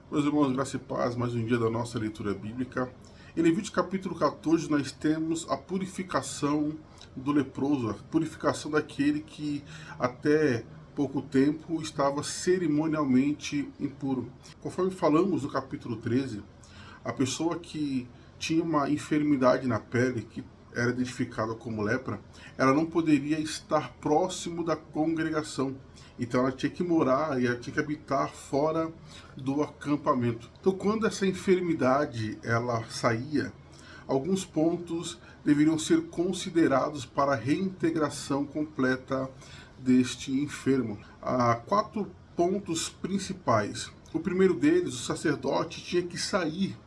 Meus irmãos, graça e paz, mais um dia da nossa leitura bíblica. Em Levítico capítulo 14, nós temos a purificação do leproso, a purificação daquele que até pouco tempo estava cerimonialmente impuro. Conforme falamos no capítulo 13, a pessoa que tinha uma enfermidade na pele, que era identificada como lepra, ela não poderia estar próximo da congregação. Então ela tinha que morar e ela tinha que habitar fora do acampamento. Então quando essa enfermidade ela saía, alguns pontos deveriam ser considerados para a reintegração completa deste enfermo. Há quatro pontos principais. O primeiro deles, o sacerdote tinha que sair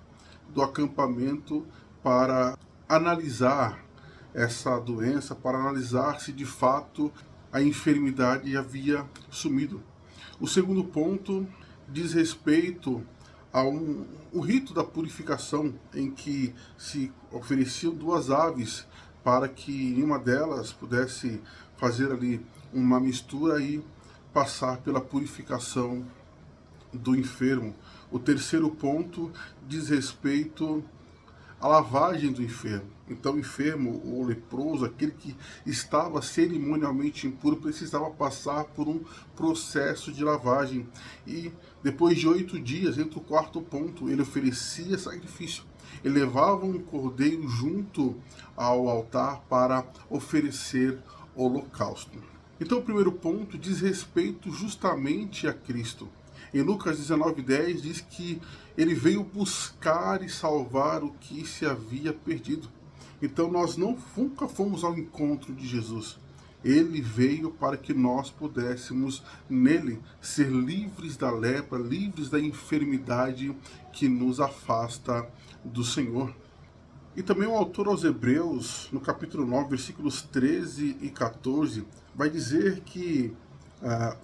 do acampamento para analisar essa doença, para analisar se de fato a enfermidade havia sumido. O segundo ponto diz respeito o rito da purificação, em que se ofereciam duas aves para que uma delas pudesse fazer ali uma mistura e passar pela purificação do enfermo. O terceiro ponto diz respeito à lavagem do enfermo. Então, o enfermo, o leproso, aquele que estava cerimonialmente impuro, precisava passar por um processo de lavagem. E depois de 8 dias, entra o quarto ponto, ele oferecia sacrifício. Ele levava um cordeiro junto ao altar para oferecer holocausto. Então, o primeiro ponto diz respeito justamente a Cristo. Em Lucas 19:10 diz que ele veio buscar e salvar o que se havia perdido. Então nós nunca fomos ao encontro de Jesus. Ele veio para que nós pudéssemos nele ser livres da lepra, livres da enfermidade que nos afasta do Senhor. E também o autor aos Hebreus, no capítulo 9, versículos 13 e 14, vai dizer que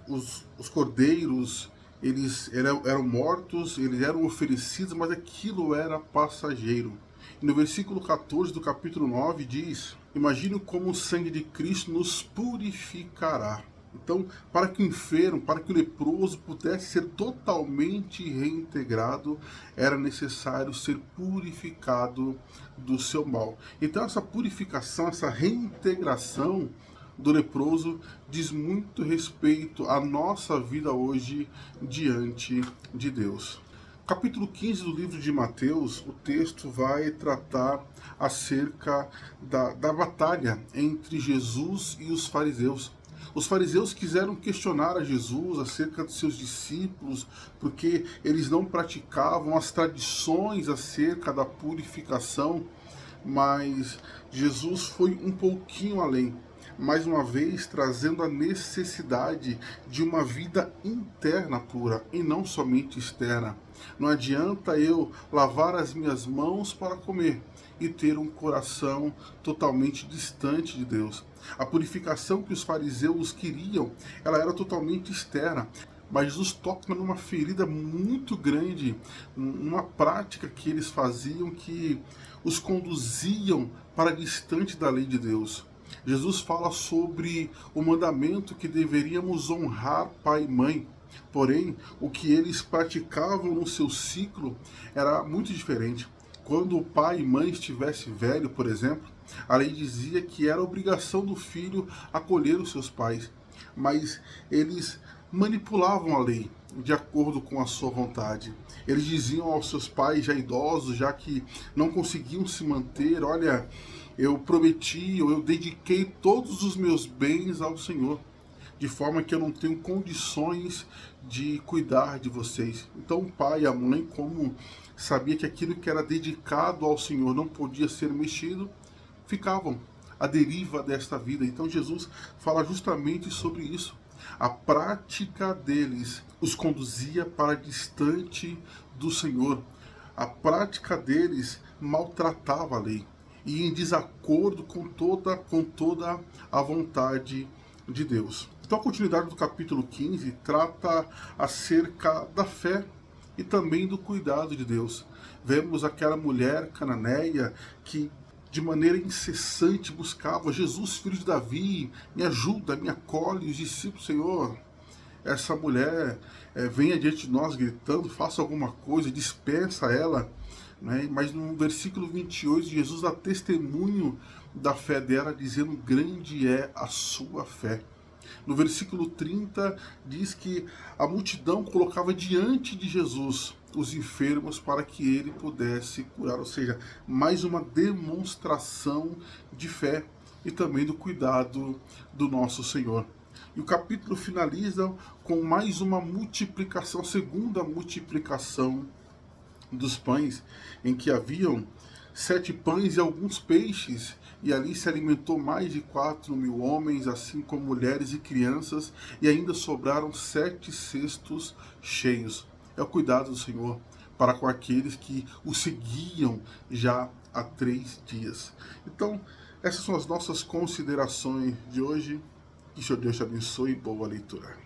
os cordeiros eles eram mortos, eles eram oferecidos, mas aquilo era passageiro. E no versículo 14 do capítulo 9 diz: imagine como o sangue de Cristo nos purificará. Então, para que o enfermo, para que o leproso pudesse ser totalmente reintegrado, era necessário ser purificado do seu mal. Então, essa purificação, essa reintegração do leproso diz muito respeito à nossa vida hoje diante de Deus. Capítulo 15 do livro de Mateus, o texto vai tratar acerca da batalha entre Jesus e os fariseus. Os fariseus quiseram questionar a Jesus acerca de seus discípulos, porque eles não praticavam as tradições acerca da purificação, mas Jesus foi um pouquinho além, mais uma vez trazendo a necessidade de uma vida interna pura e não somente externa. Não adianta eu lavar as minhas mãos para comer e ter um coração totalmente distante de Deus. A purificação que os fariseus queriam, ela era totalmente externa. Mas Jesus toca numa ferida muito grande, uma prática que eles faziam que os conduziam para distante da lei de Deus. Jesus fala sobre o mandamento que deveríamos honrar pai e mãe. Porém, o que eles praticavam no seu ciclo era muito diferente. Quando o pai e mãe estivesse velho, por exemplo, a lei dizia que era obrigação do filho acolher os seus pais. Mas eles manipulavam a lei de acordo com a sua vontade. Eles diziam aos seus pais já idosos, já que não conseguiam se manter: olha, eu prometi, ou eu dediquei todos os meus bens ao Senhor, de forma que eu não tenho condições de cuidar de vocês. Então o pai e a mãe, como sabia que aquilo que era dedicado ao Senhor não podia ser mexido, ficavam à deriva desta vida. Então Jesus fala justamente sobre isso. A prática deles os conduzia para distante do Senhor. A prática deles maltratava a lei e em desacordo com toda a vontade de Deus. Então a continuidade do capítulo 15 trata acerca da fé e também do cuidado de Deus. Vemos aquela mulher cananeia que de maneira incessante buscava: Jesus, filho de Davi, me ajuda, me acolhe. Os discípulos: Senhor, essa mulher venha diante de nós gritando, faça alguma coisa, despeça ela, né? Mas no versículo 28, Jesus dá testemunho da fé dela, dizendo: grande é a sua fé. No versículo 30 diz que a multidão colocava diante de Jesus os enfermos para que ele pudesse curar, ou seja, mais uma demonstração de fé e também do cuidado do nosso Senhor. E o capítulo finaliza com mais uma multiplicação, a segunda multiplicação dos pães, em que haviam 7 pães e alguns peixes, e ali se alimentou mais de 4.000 homens, assim como mulheres e crianças, e ainda sobraram 7 cestos cheios. É o cuidado do Senhor para com aqueles que o seguiam já há 3 dias. Então, essas são as nossas considerações de hoje. Que o Senhor Deus te abençoe e boa leitura.